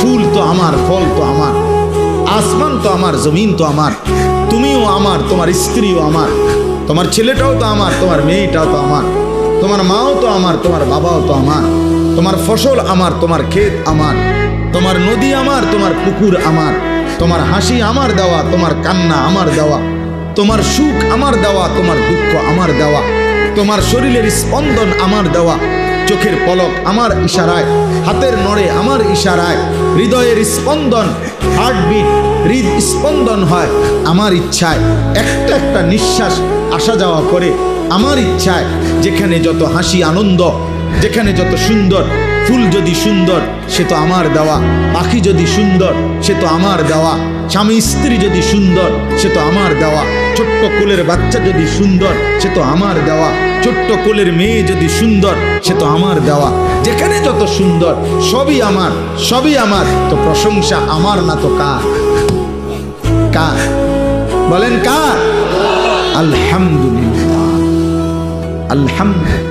ফুল তো আমার, ফল তো আমার, আসমান তো আমার, জমিন তো আমার, তুমিও আমার, তোমার স্ত্রীও আমার, তোমার ছেলেটাও তো আমার, তোমার মেয়েটাও তো আমার, তোমার মাও তো আমার, তোমার বাবাও তো আমার, তোমার ফসল আমার, তোমার ক্ষেত আমার, তোমার নদী আমার, তোমার পুকুর আমার, তোমার হাসি আমার দেওয়া, তোমার কান্না আমার দেওয়া, তোমার সুখ আমার দেওয়া, তোমার দুঃখ আমার দেওয়া, তোমার শরীরের স্পন্দন আমার দেওয়া, চোখের পলক আমার ইশারায়, হাতের নড়ে আমার ইশারায়, হৃদয়ের স্পন্দন, হার্টবিট, হৃদস্পন্দন হয় আমার ইচ্ছায়, একটা একটা নিঃশ্বাস আসা যাওয়া করে আমার ইচ্ছায়। যেখানে যত হাসি আনন্দ, যেখানে যত সুন্দর, ফুল যদি সুন্দর সে তো আমার দেওয়া, পাখি যদি সুন্দর সে তো আমার দেওয়া, স্বামী স্ত্রী যদি সুন্দর সে তো আমার দেওয়া, ছোট্ট কোলের বাচ্চা যদি সুন্দর সে তো আমার দেওয়া, ছোট্ট কোলের মেয়ে যদি সুন্দর সে তো আমার দেওয়া। যেখানে যত সুন্দর সবই আমার, সবই আমার। তো প্রশংসা আমার না তো কার? কার বলেন? কার? আলহামদুলিল্লাহ, আলহামদুলিল্লাহ।